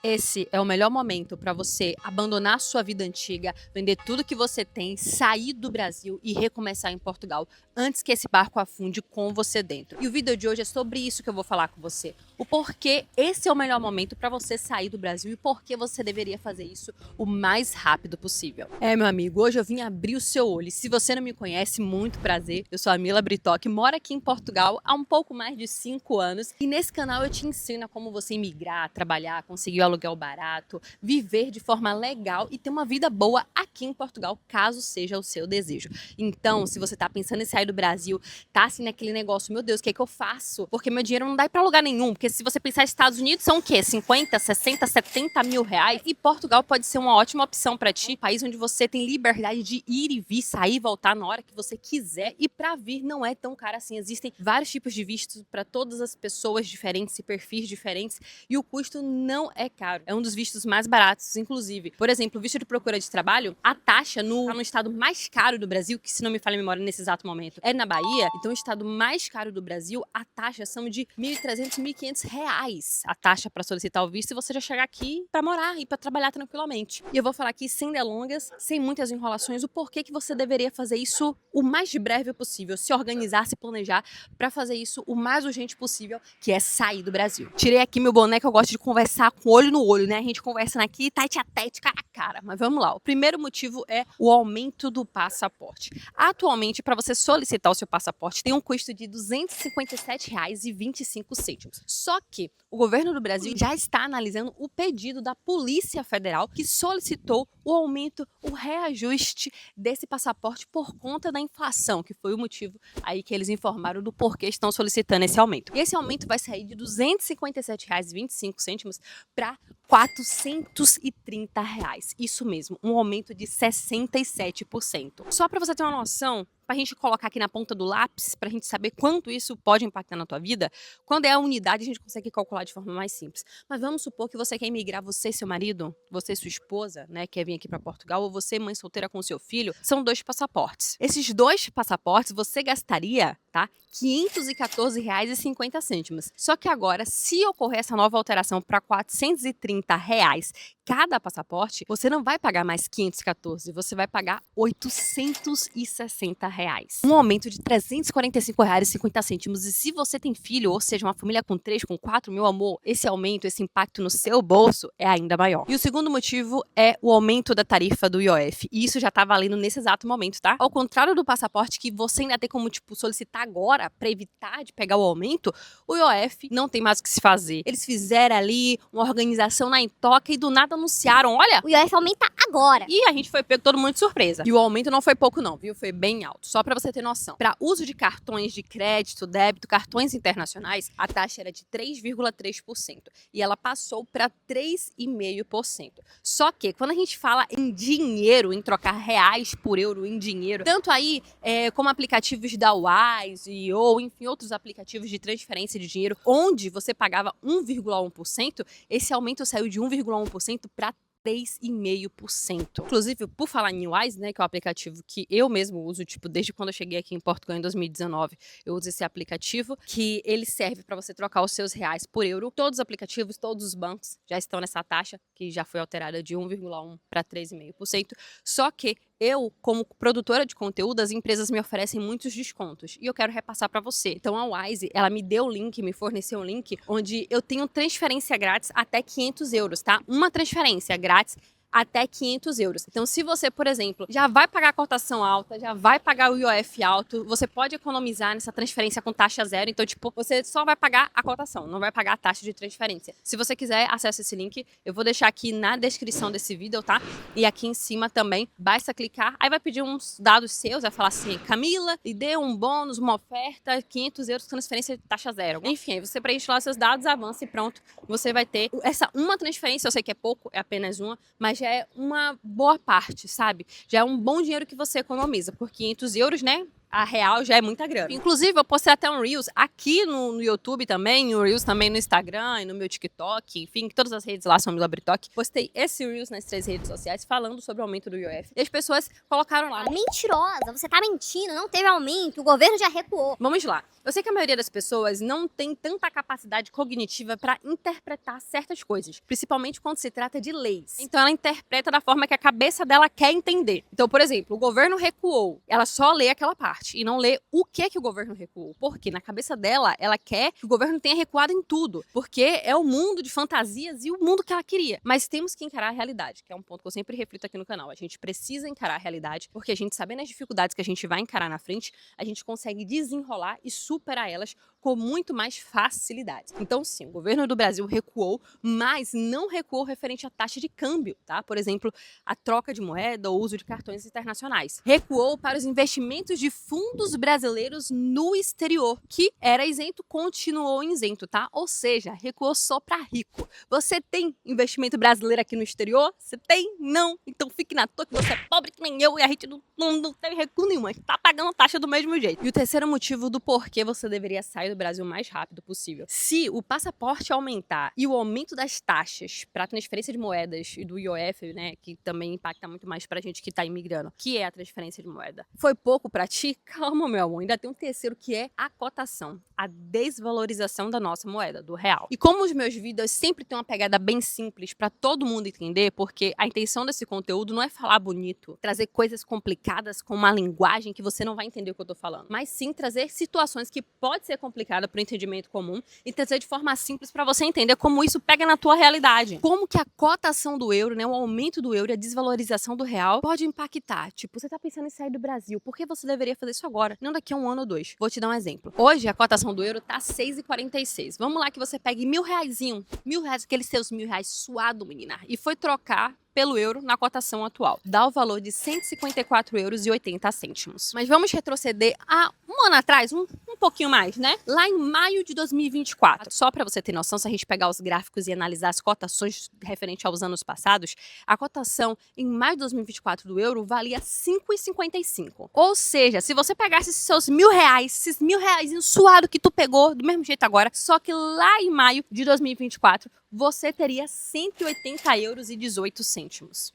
Esse é o melhor momento para você abandonar sua vida antiga, vender tudo que você tem, sair do Brasil e recomeçar em Portugal antes que esse barco afunde com você dentro. E o vídeo de hoje é sobre isso que eu vou falar com você. O porquê esse é o melhor momento para você sair do Brasil e por que você deveria fazer isso o mais rápido possível. Meu amigo, hoje eu vim abrir o seu olho. Se você não me conhece, muito prazer. Eu sou a Mila Britó, que mora aqui em Portugal há um pouco mais de 5 anos. E nesse canal eu te ensino como você imigrar, trabalhar, conseguir aluguel barato, viver de forma legal e ter uma vida boa aqui em Portugal, caso seja o seu desejo. Então, se você tá pensando em sair do Brasil, tá assim naquele negócio, meu Deus, o que é que eu faço? Porque meu dinheiro não dá pra lugar nenhum, porque se você pensar, Estados Unidos são o quê? 50, 60, 70 mil reais? E Portugal pode ser uma ótima opção pra ti, um país onde você tem liberdade de ir e vir, sair e voltar na hora que você quiser, e pra vir não é tão caro assim. Existem vários tipos de vistos para todas as pessoas diferentes e perfis diferentes, e o custo não é caro. É um dos vistos mais baratos, inclusive. Por exemplo, o visto de procura de trabalho, a taxa no estado mais caro do Brasil, que se não me falha a memória nesse exato momento, é na Bahia. Então, o estado mais caro do Brasil, a taxa são de R$1.300, R$1.500 a taxa para solicitar o visto e você já chegar aqui para morar e para trabalhar tranquilamente. E eu vou falar aqui sem delongas, sem muitas enrolações, o porquê que você deveria fazer isso o mais breve possível, se organizar, se planejar para fazer isso o mais urgente possível, que é sair do Brasil. Tirei aqui meu boné, que eu gosto de conversar com olho no olho, né? A gente conversando aqui, tete a tete, cara a cara. Mas vamos lá. O primeiro motivo é o aumento do passaporte. Atualmente, para você solicitar o seu passaporte, tem um custo de R$257,25. Só que o governo do Brasil já está analisando o pedido da Polícia Federal, que solicitou o aumento, o reajuste desse passaporte por conta da inflação, que foi o motivo aí que eles informaram do porquê estão solicitando esse aumento. E esse aumento vai sair de R$257,25 para R$430. Isso mesmo, um aumento de 67%. Só para você ter uma noção, para a gente colocar aqui na ponta do lápis, para a gente saber quanto isso pode impactar na tua vida, quando é a unidade a gente consegue calcular de forma mais simples. Mas vamos supor que você quer emigrar, você e seu marido, você e sua esposa, né, quer vir aqui para Portugal, ou você, mãe solteira com seu filho, são 2 passaportes. Esses 2 passaportes você gastaria, tá, R$514,50. Só que agora, se ocorrer essa nova alteração para R$430 cada passaporte, você não vai pagar mais 514, você vai pagar R$860. Um aumento de R$345,50. E se você tem filho, ou seja, uma família com 3, com 4, meu amor, esse aumento, esse impacto no seu bolso é ainda maior. E o segundo motivo é o aumento da tarifa do IOF. E isso já tá valendo nesse exato momento, tá? Ao contrário do passaporte, que você ainda tem como, solicitar agora para evitar de pegar o aumento, o IOF não tem mais o que se fazer. Eles fizeram ali uma organização na intoca e do nada anunciaram, olha, O IOF aumenta agora. e a gente foi pego todo mundo de surpresa. E o aumento não foi pouco não, viu? Foi bem alto. Só para você ter noção. Para uso de cartões de crédito, débito, cartões internacionais, a taxa era de 3,3%. E ela passou para 3,5%. Só que, quando a gente fala em dinheiro, em trocar reais por euro em dinheiro, tanto aí como aplicativos da Wise ou, enfim, outros aplicativos de transferência de dinheiro, onde você pagava 1,1%, esse aumento saiu de 1,1% para 3,5%. Inclusive, por falar em Wise, né, que é o aplicativo que eu mesmo uso, desde quando eu cheguei aqui em Portugal em 2019, eu uso esse aplicativo, que ele serve para você trocar os seus reais por euro. Todos os aplicativos, todos os bancos já estão nessa taxa, que já foi alterada de 1,1% para 3,5%. Só que eu, como produtora de conteúdo, as empresas me oferecem muitos descontos e eu quero repassar para você. Então a Wise, ela me deu o link, me forneceu um link onde eu tenho transferência grátis até 500 euros, tá? Uma transferência grátis até 500 euros. Então, se você, por exemplo, já vai pagar a cotação alta, já vai pagar o IOF alto, você pode economizar nessa transferência com taxa zero. Então, você só vai pagar a cotação, não vai pagar a taxa de transferência. Se você quiser, acesse esse link. Eu vou deixar aqui na descrição desse vídeo, tá? E aqui em cima também, basta clicar. Aí vai pedir uns dados seus, vai falar assim, Camila, e dê um bônus, uma oferta, 500 euros, transferência de taxa zero. Enfim, aí você preenche lá seus dados, avança e pronto. Você vai ter essa uma transferência, eu sei que é pouco, é apenas uma, mas já é uma boa parte, sabe? Já é um bom dinheiro que você economiza. Por 500 euros, né? A real já é muita grana. Inclusive, eu postei até um Reels aqui no YouTube também, o Reels também no Instagram e no meu TikTok, enfim, todas as redes lá são Mila Britoque. Postei esse Reels nas 3 redes sociais falando sobre o aumento do IOF. E as pessoas colocaram lá. Mentirosa, você tá mentindo, não teve aumento, o governo já recuou. Vamos lá. Eu sei que a maioria das pessoas não tem tanta capacidade cognitiva para interpretar certas coisas, principalmente quando se trata de leis. Então ela interpreta da forma que a cabeça dela quer entender. Então, por exemplo, o governo recuou. Ela só lê aquela parte e não lê o que o governo recuou. Porque na cabeça dela, ela quer que o governo tenha recuado em tudo, porque é o mundo de fantasias e o mundo que ela queria. Mas temos que encarar a realidade, que é um ponto que eu sempre reflito aqui no canal. A gente precisa encarar a realidade, porque a gente, sabendo as dificuldades que a gente vai encarar na frente, a gente consegue desenrolar e superar elas com muito mais facilidade. Então, sim, o governo do Brasil recuou, mas não recuou referente à taxa de câmbio, tá? Por exemplo, a troca de moeda ou uso de cartões internacionais. Recuou para os investimentos de fundos brasileiros no exterior, que era isento, continuou isento, tá? Ou seja, recuou só para rico. Você tem investimento brasileiro aqui no exterior? Você tem? Não. Então fique na toa que você é pobre que nem eu e a gente não teve recuo nenhum, a gente tá pagando taxa do mesmo jeito. E o terceiro motivo do porquê você deveria sair do Brasil o mais rápido possível. Se o passaporte aumentar e o aumento das taxas para transferência de moedas e do IOF, né, que também impacta muito mais pra gente que tá imigrando, que é a transferência de moeda, foi pouco pra ti? Calma, meu amor, ainda tem um terceiro que é a cotação, a desvalorização da nossa moeda, do real. E como os meus vídeos sempre têm uma pegada bem simples pra todo mundo entender, porque a intenção desse conteúdo não é falar bonito, trazer coisas complicadas com uma linguagem que você não vai entender o que eu tô falando, mas sim trazer situações que pode ser complicada para o entendimento comum e trazer de forma simples para você entender como isso pega na tua realidade. Como que a cotação do euro, né, o aumento do euro e a desvalorização do real pode impactar. Tipo, você tá pensando em sair do Brasil, por que você deveria fazer isso agora? Não daqui a 1 ano ou 2. Vou te dar um exemplo. Hoje a cotação do euro tá 6,46. Vamos lá que você pegue R$1.000, R$1.000, aqueles seus R$1.000 suado, menina, e foi trocar pelo euro na cotação atual. Dá o valor de R$154,80. Mas vamos retroceder a 1 ano atrás, um pouquinho mais, né? Lá em maio de 2024. Só para você ter noção, se a gente pegar os gráficos e analisar as cotações referente aos anos passados, a cotação em maio de 2024 do euro valia R$5,55. Ou seja, se você pegasse esses seus R$1.000, esses R$1.000 suado que tu pegou do mesmo jeito agora, só que lá em maio de 2024, você teria R$180,18.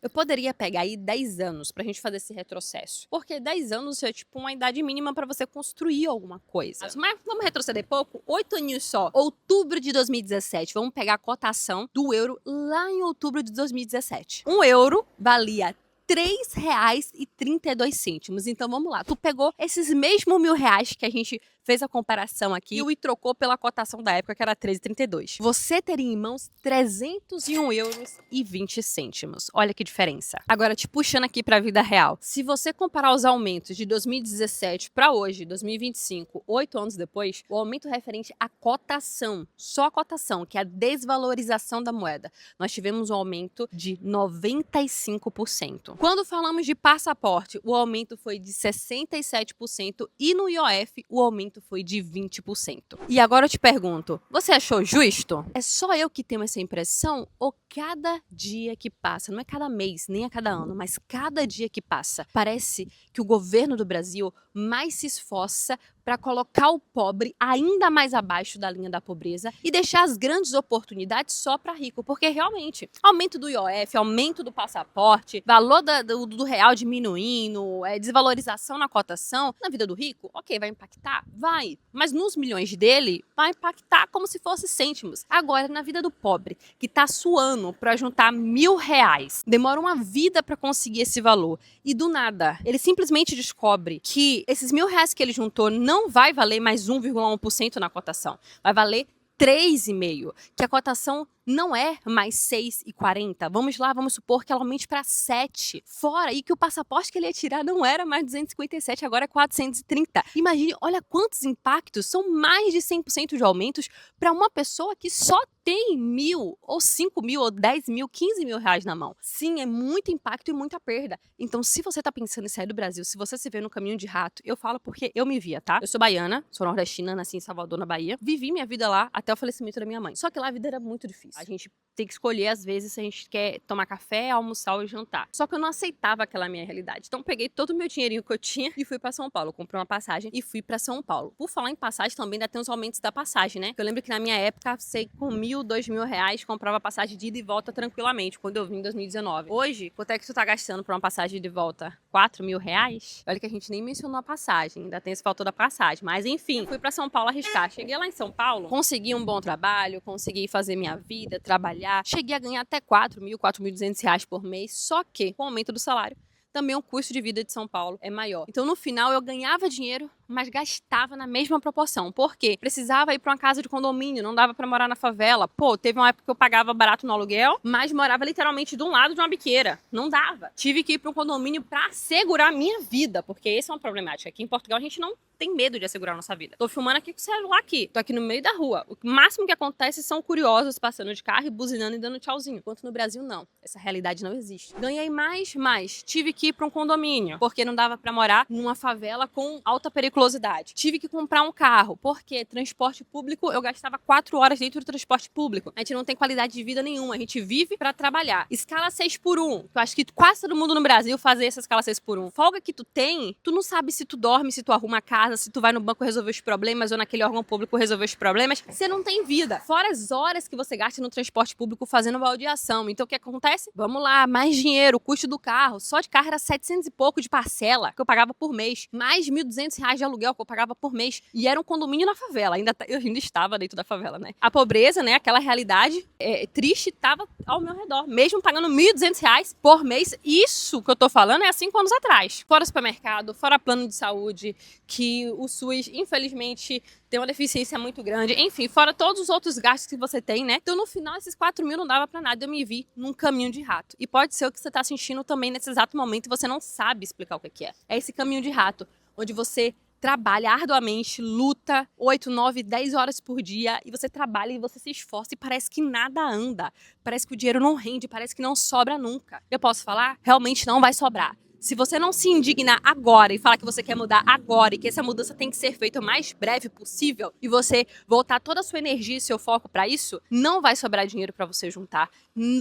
Eu poderia pegar aí 10 anos pra gente fazer esse retrocesso. Porque 10 anos é tipo uma idade mínima pra você construir alguma coisa. Mas vamos retroceder pouco? 8 aninhos só. Outubro de 2017. Vamos pegar a cotação do euro lá em outubro de 2017. Um euro valia R$3,32. Então vamos lá, tu pegou esses mesmos R$1.000 que a gente fez a comparação aqui e trocou pela cotação da época que era R$13,32. Você teria em mãos R$301,20. Olha que diferença. Agora te puxando aqui para a vida real. Se você comparar os aumentos de 2017 para hoje, 2025, 8 anos depois, o aumento referente à cotação, só a cotação, que é a desvalorização da moeda, nós tivemos um aumento de 95%. Quando falamos de passaporte, o aumento foi de 67% e no IOF o aumento foi de 20%. E agora eu te pergunto, você achou justo? É só eu que tenho essa impressão ou cada dia que passa, não é cada mês, nem a cada ano, mas cada dia que passa, parece que o governo do Brasil mais se esforça para colocar o pobre ainda mais abaixo da linha da pobreza e deixar as grandes oportunidades só para rico, porque realmente, aumento do IOF, aumento do passaporte, valor do real diminuindo, desvalorização na cotação, na vida do rico, ok, vai impactar? Vai, mas nos milhões dele, vai impactar como se fosse cêntimos. Agora, na vida do pobre, que tá suando para juntar R$1.000, demora uma vida para conseguir esse valor, e do nada, ele simplesmente descobre que esses R$1.000 que ele juntou não vai valer mais 1,1% na cotação. Vai valer 3,5%, que a cotação não é mais 6,40. Vamos lá, vamos supor que ela aumente para 7. Fora aí que o passaporte que ele ia tirar não era mais 257, agora é 430. Imagine, olha quantos impactos, são mais de 100% de aumentos para uma pessoa que só tem 1.000, ou 5.000, ou 10.000, 15.000 reais na mão. Sim, é muito impacto e muita perda. Então, se você tá pensando em sair do Brasil, se você se vê no caminho de rato, eu falo porque eu me via, tá? Eu sou baiana, sou nordestina, nasci em Salvador, na Bahia. Vivi minha vida lá até o falecimento da minha mãe. Só que lá a vida era muito difícil. A gente tem que escolher, às vezes, se a gente quer tomar café, almoçar ou jantar. Só que eu não aceitava aquela minha realidade. Então, peguei todo o meu dinheirinho que eu tinha e fui pra São Paulo. Comprei uma passagem e fui pra São Paulo. Por falar em passagem, também ainda tem os aumentos da passagem, né? Eu lembro que na minha época, sei, com 1.000, 2.000 reais, comprava passagem de ida e volta tranquilamente, quando eu vim em 2019. Hoje, quanto é que tu tá gastando pra uma passagem de volta? 4.000 reais? Olha que a gente nem mencionou a passagem. Ainda tem esse fator da passagem. Mas, enfim, fui pra São Paulo arriscar. Cheguei lá em São Paulo, consegui um bom trabalho, consegui fazer minha vida, trabalhar. Cheguei a ganhar até 4.000, 4.200 reais por mês, só que com o aumento do salário, também o custo de vida de São Paulo é maior. Então, no final, eu ganhava dinheiro, mas gastava na mesma proporção. Por quê? Precisava ir para uma casa de condomínio, não dava para morar na favela. Pô, teve uma época que eu pagava barato no aluguel, mas morava literalmente de um lado de uma biqueira. Não dava. Tive que ir para um condomínio para assegurar a minha vida, porque essa é uma problemática. Aqui em Portugal, a gente não tem medo de assegurar a nossa vida. Tô filmando aqui com o celular aqui. Tô aqui no meio da rua. O máximo que acontece são curiosos passando de carro e buzinando e dando tchauzinho. Enquanto no Brasil, não. Essa realidade não existe. Ganhei mais, mas tive que ir para um condomínio, porque não dava para morar numa favela com alta periculosidade. Tive que comprar um carro, porque transporte público, eu gastava 4 horas dentro do transporte público. A gente não tem qualidade de vida nenhuma. A gente vive para trabalhar. Escala 6x1. Eu acho que quase todo mundo no Brasil faz essa escala 6x1. Folga que tu tem, tu não sabe se tu dorme, se tu arruma a casa, se tu vai no banco resolver os problemas ou naquele órgão público resolver os problemas, você não tem vida. Fora as horas que você gasta no transporte público fazendo baldeação. Então o que acontece? Vamos lá, mais dinheiro, o custo do carro. Só de carro era 700 e pouco de parcela que eu pagava por mês. Mais 1.200 reais de aluguel que eu pagava por mês. E era um condomínio na favela. Eu ainda estava dentro da favela, né? A pobreza, né? Aquela realidade triste estava ao meu redor. Mesmo pagando 1.200 reais por mês. Isso que eu tô falando é há 5 anos atrás. Fora supermercado, fora plano de saúde, que o SUS, infelizmente, tem uma deficiência muito grande. Enfim, fora todos os outros gastos que você tem, né? Então, no final, esses 4.000 não dava pra nada. Eu me vi num caminho de rato. E pode ser o que você tá sentindo também nesse exato momento e você não sabe explicar o que é. É esse caminho de rato, onde você trabalha arduamente, luta 8, 9, 10 horas por dia e você trabalha e você se esforça e parece que nada anda. Parece que o dinheiro não rende, parece que não sobra nunca. Eu posso falar? Realmente não vai sobrar. Se você não se indignar agora e falar que você quer mudar agora e que essa mudança tem que ser feita o mais breve possível e você voltar toda a sua energia e seu foco para isso, não vai sobrar dinheiro para você juntar,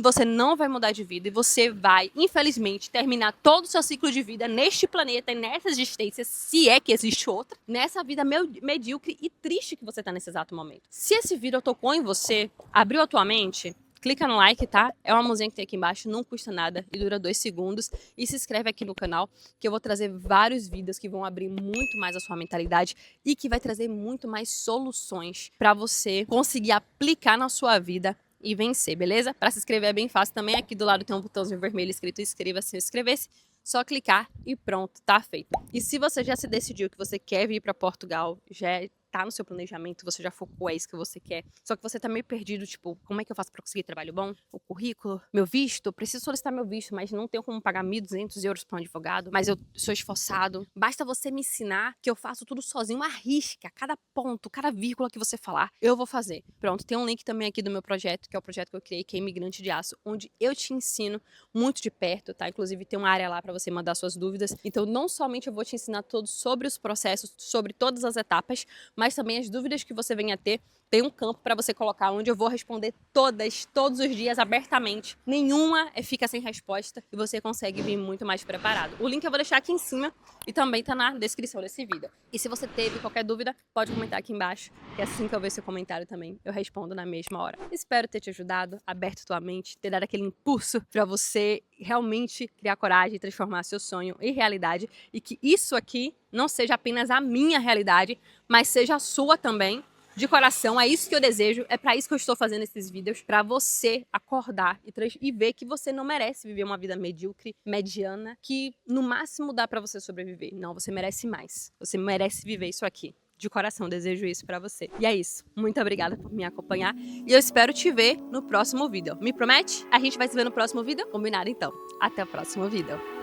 você não vai mudar de vida e você vai, infelizmente, terminar todo o seu ciclo de vida neste planeta e nessa existência, se é que existe outra, nessa vida medíocre e triste que você tá nesse exato momento. Se esse vídeo tocou em você, abriu a tua mente, clica no like, tá? É uma mãozinha que tem aqui embaixo, não custa nada e dura 2 segundos. E se inscreve aqui no canal, que eu vou trazer vários vídeos que vão abrir muito mais a sua mentalidade e que vai trazer muito mais soluções para você conseguir aplicar na sua vida e vencer, beleza? Para se inscrever é bem fácil também. Aqui do lado tem um botãozinho vermelho escrito inscreva-se, inscrever-se. Só clicar e pronto, tá feito. E se você já se decidiu que você quer vir para Portugal, já tá no seu planejamento, você já focou, é isso que você quer, só que você tá meio perdido, tipo, como é que eu faço pra conseguir trabalho bom? O currículo, meu visto, eu preciso solicitar meu visto, mas não tenho como pagar 1.200 euros pra um advogado, mas eu sou esforçado. Basta você me ensinar que eu faço tudo sozinho, uma risca, cada ponto, cada vírgula que você falar, eu vou fazer. Pronto, tem um link também aqui do meu projeto, que é o projeto que eu criei, que é Imigrante de Aço, onde eu te ensino muito de perto, tá? Inclusive tem uma área lá pra você mandar suas dúvidas. Então, não somente eu vou te ensinar tudo sobre os processos, sobre todas as etapas, mas também as dúvidas que você venha a ter, tem um campo para você colocar onde eu vou responder todos os dias, abertamente. Nenhuma fica sem resposta e você consegue vir muito mais preparado. O link eu vou deixar aqui em cima e também tá na descrição desse vídeo. E se você teve qualquer dúvida, pode comentar aqui embaixo, que assim que eu ver seu comentário também, eu respondo na mesma hora. Espero ter te ajudado, aberto tua mente, ter dado aquele impulso para você realmente criar coragem e transformar seu sonho em realidade e que isso aqui não seja apenas a minha realidade, mas seja a sua também, de coração. É isso que eu desejo, é para isso que eu estou fazendo esses vídeos, para você acordar e ver que você não merece viver uma vida medíocre, mediana, que no máximo dá para você sobreviver. Não, você merece mais. Você merece viver isso aqui. De coração, desejo isso pra você. E é isso. Muito obrigada por me acompanhar. E eu espero te ver no próximo vídeo. Me promete? A gente vai se ver no próximo vídeo? Combinado, então. Até o próximo vídeo.